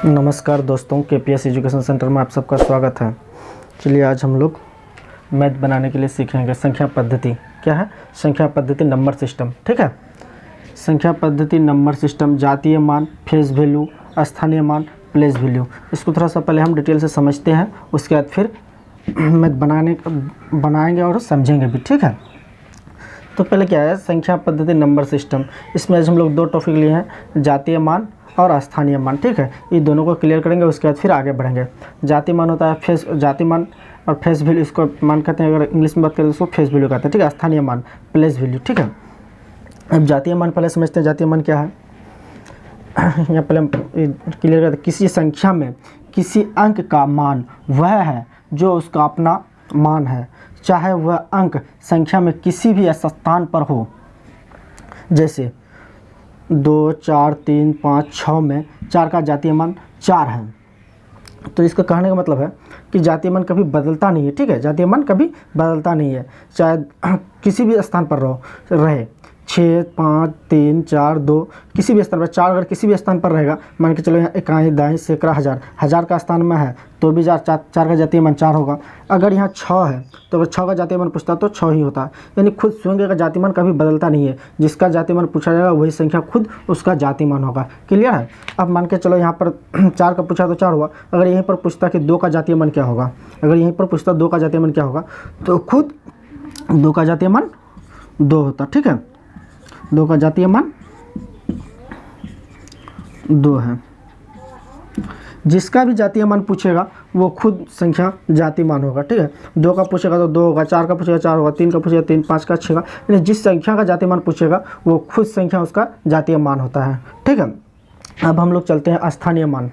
नमस्कार दोस्तों, KPS education centre में आप सबका स्वागत है। चलिए आज हम लोग मैथ बनाने के लिए सीखेंगे संख्या पद्धति। क्या है? संख्या पद्धति नंबर सिस्टम। ठीक है, संख्या पद्धति नंबर सिस्टम, जातीय मान, फेस वैल्यू, स्थानीय मान, प्लेस वैल्यू। इसको थोड़ा सा पहले हम डिटेल से समझते हैं, उसके बाद फिर मैथ बनाएंगे और समझेंगे भी। ठीक है, तो पहले क्या है संख्या पद्धति नंबर सिस्टम। इसमें आज हम लोग दो टॉपिक लिए हैं, जातीय मान और स्थानीय मान। ठीक है, ये दोनों को क्लियर करेंगे, उसके बाद फिर आगे बढ़ेंगे। जातीय मान होता है फेस, जातीय मान और फेस वैल्यू, इसको मान कहते हैं, अगर इंग्लिश में बात करें तो उसको फेस वैल्यू कहते हैं। ठीक है, स्थानीय मान, प्लेस वैल्यू। ठीक है, अब जातीय मान पहले समझते हैं। जातीय मान क्या है, यहाँ पहले हम क्लियर करते हैं। किसी संख्या में किसी अंक का मान वह है जो उसका अपना मान है, चाहे वह अंक संख्या में किसी भी स्थान पर हो। जैसे 2, 4, 3, 5, 6 में 4 का जातीय मान 4 है। तो इसका कहने का मतलब है कि जातीय मान कभी बदलता नहीं है। ठीक है, जातीय मान कभी बदलता नहीं है, चाहे किसी भी स्थान पर रहे। 6, 5, 3, 4, 2 किसी भी स्थान पर, 4 अगर किसी भी स्थान पर रहेगा, मान के चलो यहाँ इकाई, दाई, सैकड़ा, हज़ार का स्थान में है तो भी 4 का जातीय मान 4 होगा। अगर यहाँ 6 है तो अगर 6 का जातीय मान पूछता तो 6 ही होता है। यानी खुद स्वयं का जातीय मान कभी बदलता नहीं है, जिसका जातीय मान पूछा जाएगा वही संख्या खुद उसका जातीय मान होगा। क्लियर है? अब मान के चलो यहाँ पर 4 का पूछा तो 4 हुआ। अगर यहीं पर पूछता कि 2 का जातीय मान क्या होगा, अगर यहीं पर पूछता 2 का जातीय मान क्या होगा, तो खुद 2 का जातीय मान 2 होता। ठीक है, 2 का जातीय मान 2 है। जिसका भी जातीय मान पूछेगा वो खुद संख्या जातीय मान होगा। ठीक है, 2 का पूछेगा तो 2 होगा, 4 का पूछेगा 4 होगा, 3 का पूछेगा 3, 5 का 6 का, यानी जिस संख्या का जातीय मान पूछेगा वो खुद संख्या उसका जातीय मान होता है। ठीक है, अब हम लोग चलते हैं स्थानीय मान।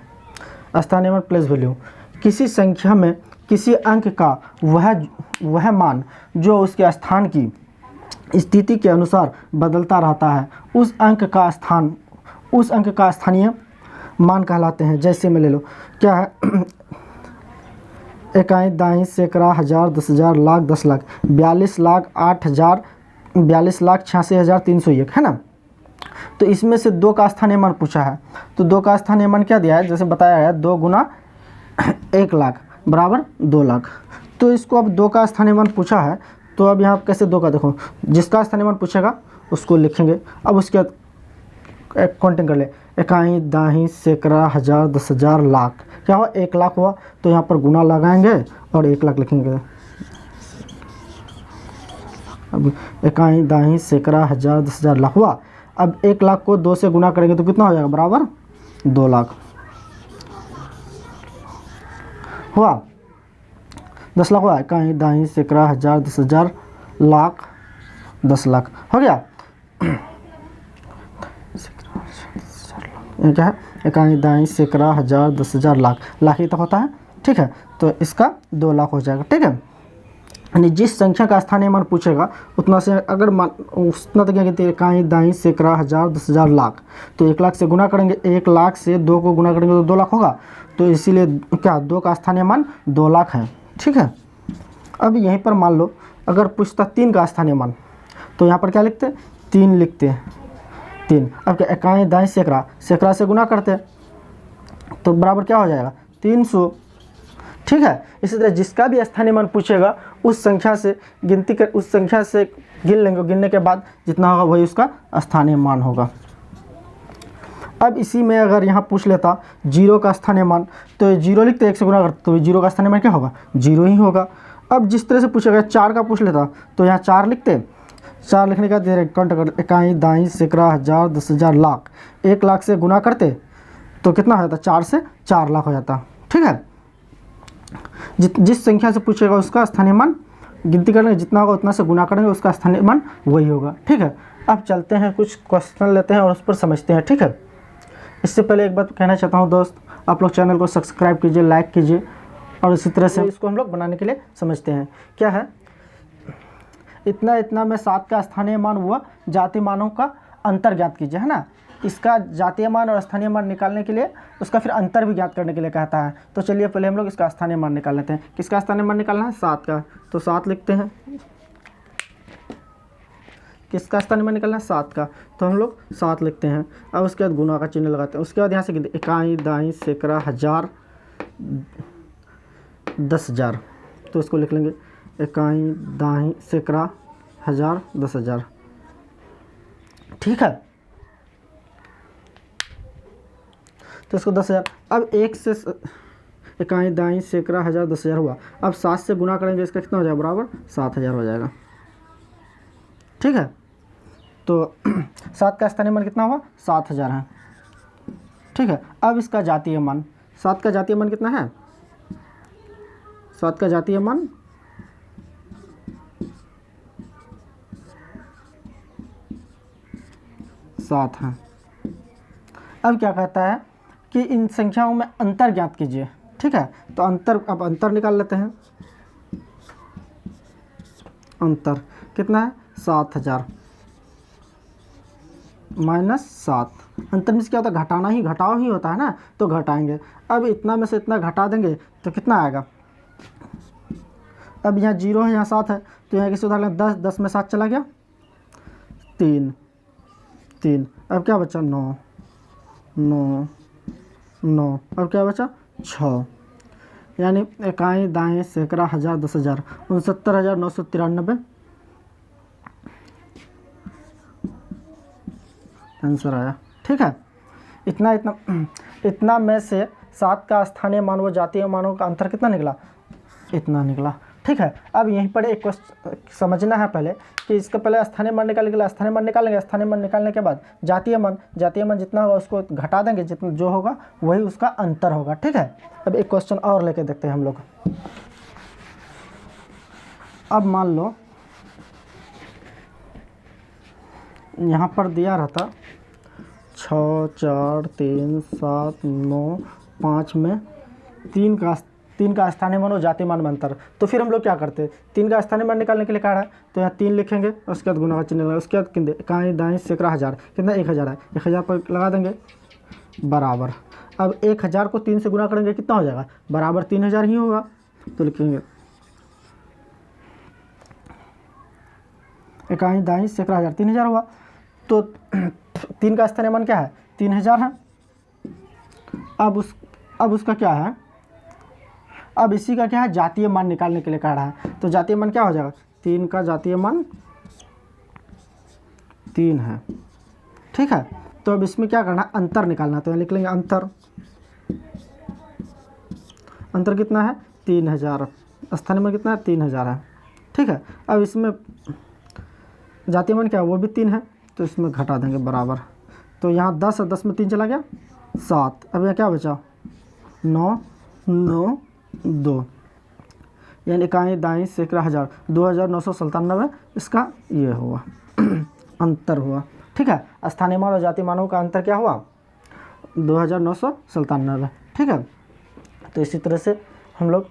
स्थानीय मान प्लेस वैल्यू, किसी संख्या में किसी अंक का वह मान जो उसके स्थान की स्थिति के अनुसार बदलता रहता है, उस अंक का स्थानीय मान कहलाते हैं। जैसे में ले लो, क्या है, इकाई, दाई, सैकड़ा, हज़ार, 10,000, लाख, 10 लाख, 42 लाख 8,000, 42 लाख 86,301 है ना। तो इसमें से 2 का स्थानीय मान पूछा है, तो 2 का स्थानीय मान क्या दिया है, जैसे बताया है 2 गुना 1 लाख बराबर 2 लाख। तो इसको अब 2 का स्थानीय मान पूछा है, तो अब यहाँ कैसे 2 का, देखो जिसका स्थानीय मान पूछेगा उसको लिखेंगे। अब उसके बाद काउंटिंग कर ले, इकाई, दाही, सैकड़ा, हज़ार, 10,000, लाख, क्या हुआ 1 लाख हुआ। तो यहाँ पर गुना लगाएंगे और 1 लाख लिखेंगे। अब इकाई, दाही, सैकड़ा, हज़ार, 10,000, लाख हुआ। अब 1 लाख को 2 से गुना करेंगे तो कितना हो जाएगा, बराबर 2 लाख हुआ। 10 लाख हुआ, इकाई, दाही, सैकड़ा, हज़ार, 10,000, लाख, 10 लाख हो गया। क्या है, इकाई, दाई, सैकड़ा, हज़ार, 10,000, लाख, लाख ही तक होता है। ठीक है, तो इसका 2 लाख हो जाएगा। ठीक है, यानी जिस संख्या का स्थानीय मान पूछेगा उतना से अगर मान उतना तक क्या, इकाई, दाई, सैकड़ा, हज़ार, 10,000, लाख, तो 1 लाख से गुना करेंगे, 1 लाख से 2 को गुना करेंगे तो 2 लाख होगा। तो इसीलिए क्या 2 का स्थानीय मान 2 लाख है। ठीक है, अब यहीं पर मान लो अगर पूछता 3 का स्थानीय मान, तो यहाँ पर क्या लिखते, 3 लिखते हैं, 3। अब क्या, इकाई, दाई, सैकड़ा से गुना करते तो बराबर क्या हो जाएगा, 300। ठीक है, इसी तरह जिसका भी स्थानीय मान पूछेगा उस संख्या से गिनती कर, उस संख्या से गिन लेंगे, गिनने के बाद जितना होगा वही उसका स्थानीय मान होगा। अब इसी में अगर यहाँ पूछ लेता 0 का स्थानीय मान, तो 0 लिखते 1 से गुना करते तो 0 का स्थानीय मान क्या होगा, 0 ही होगा। अब जिस तरह से पूछेगा 4 का पूछ लेता तो यहाँ 4 लिखते, 4 लिखने का धीरे काउंट कर, इकाई, दाई, सैकड़ा, हज़ार, 10,000, लाख, 1 लाख से गुना करते तो कितना हो जाता, 4 से 4 लाख हो जाता। ठीक है, जिस संख्या से पूछेगा उसका स्थानीय मान गिनती करेंगे, जितना होगा उतना से गुना करेंगे, उसका स्थानीय मान वही होगा। ठीक है, अब चलते हैं कुछ क्वेश्चन लेते हैं और उस पर समझते हैं। ठीक है, इससे पहले एक बात कहना चाहता हूँ दोस्त, आप लोग चैनल को सब्सक्राइब कीजिए, लाइक कीजिए, और इसी तरह से इसको हम लोग बनाने के लिए समझते हैं। क्या है, इतना में 7 का स्थानीय मान हुआ, जातीय मानों का अंतर ज्ञात कीजिए, है ना। इसका जातीय मान और स्थानीय मान निकालने के लिए उसका फिर अंतर भी ज्ञात करने के लिए कहता है। तो चलिए पहले हम लोग इसका स्थानीय मान निकाल लेते हैं। किसका स्थानीय मान निकालना है, 7 का, तो 7 लिखते हैं। किसका स्थानीय मान निकालना है? 7 का। तो हम लोग 7 लिखते हैं। अब उसके बाद गुना का चिन्ह लगाते हैं। उसके बाद यहाँ से गिनते इकाई, दाई, सैकड़ा, हज़ार, 10,000। तो इसको लिख लेंगे इकाई, दाई, सैकड़ा, हज़ार, 10,000। ठीक है, तो इसको 10,000। अब 1 से इकाई, दाई, सैकड़ा, हज़ार, 10,000 हुआ। अब 7 से गुना करेंगे, इसका कितना हो जाएगा? बराबर 7,000 हो जाएगा। ठीक है, तो 7 का स्थानीय मान कितना हुआ? 7,000 है। ठीक है, अब इसका जातीय मान, 7 का जातीय मान कितना है? 7 का जातीय मान 7 है। अब क्या कहता है कि इन संख्याओं में अंतर ज्ञात कीजिए। ठीक है, तो अब अंतर निकाल लेते हैं। अंतर कितना है? 7,000 माइनस 7। अंतर में से क्या होता है? घटाना ही, घटाव ही होता है ना, तो घटाएंगे। अब इतना में से इतना घटा देंगे तो कितना आएगा? अब यहाँ 0 है, यहाँ 7 है, तो यहाँ किसी उदाहरण 10, 10 में 7 चला गया, 3, 3। अब क्या बचा? 9, 9, 9। अब क्या बचा? 6। यानी इकाई, दाएँ, सैकड़ा, हज़ार, 10,000, 69,993 आंसर आया। ठीक है, इतना में से 7 का स्थानीय मान व जातीय मानों का अंतर कितना निकला? इतना निकला। ठीक है, अब यहीं पर एक क्वेश्चन समझना है पहले कि इसका पहले स्थानीय मान निकालने के लिए स्थानीय मान निकालेंगे। स्थानीय मान निकालने के बाद जातीय मान जितना होगा उसको घटा देंगे, जितना जो होगा वही उसका अंतर होगा। ठीक है, अब एक क्वेश्चन और लेके देखते हैं हम लोग। अब मान लो यहाँ पर दिया रहता 6, 4, 3, 7, 9, 5 में 3 का स्थानीय मान और जातीय मान में अंतर। तो फिर हम लोग क्या करते हैं? 3 का स्थानीय मान निकालने के लिए क्या है? तो यहाँ 3 लिखेंगे, उसके बाद गुना का चिन्ह लगाएंगे, उसके बाद इकाई, दाई, सैकड़ा, हज़ार, कितना? 1,000 है, 1,000 पर लगा देंगे बराबर। अब 1,000 को 3 से गुना करेंगे, कितना हो जाएगा? बराबर 3,000 ही होगा। तो लिखेंगे इकाई, दाई, सैकड़ा, हज़ार, 3,000 हुआ। तो 3 का स्थानीय मान क्या है? 3,000 है। अब उसका क्या है? अब इसी का क्या है? जातीय मान निकालने के लिए कह रहा है। तो जातीय मान क्या हो जाएगा? 3 का जातीय मान 3 है। ठीक है, तो अब इसमें क्या करना है? अंतर निकालना। तो लिख लेंगे अंतर। अंतर कितना है? 3,000। स्थानीय मान कितना है? 3,000 है। ठीक है, अब इसमें जातीय मान क्या है? वो भी 3 है, तो इसमें घटा देंगे बराबर। तो यहाँ 10 है, 10 में 3 चला गया, 7। अब यहाँ क्या बचा? 9, 9, 2। यानी इकाई, दाई, सैकड़ा, हज़ार, 2,997 इसका ये हुआ अंतर हुआ। ठीक है, स्थानीय मान और जातीय मानों का अंतर क्या हुआ? 2,997। ठीक है, तो इसी तरह से हम लोग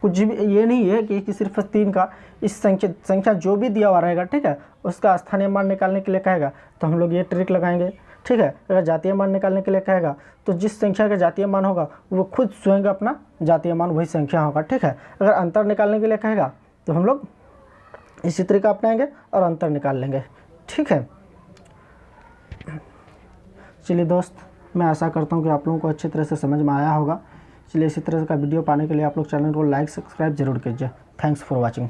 कुछ भी, ये नहीं है कि सिर्फ 3 का, इस संख्या जो भी दिया हुआ रहेगा, ठीक है, उसका स्थानीय मान निकालने के लिए कहेगा तो हम लोग ये ट्रिक लगाएंगे। ठीक है, अगर जातीय मान निकालने के लिए कहेगा तो जिस संख्या का जातीय मान होगा वो खुद स्वयं अपना जातीय मान वही संख्या होगा। ठीक है, अगर अंतर निकालने के लिए कहेगा तो हम लोग इसी तरीका अपनाएंगे और अंतर निकाल लेंगे। ठीक है, चलिए दोस्त, मैं आशा करता हूँ कि आप लोगों को अच्छी तरह से समझ में आया होगा। चलिए, इसी तरह का वीडियो पाने के लिए आप लोग चैनल को लाइक, सब्सक्राइब जरूर कीजिए। Thanks for watching.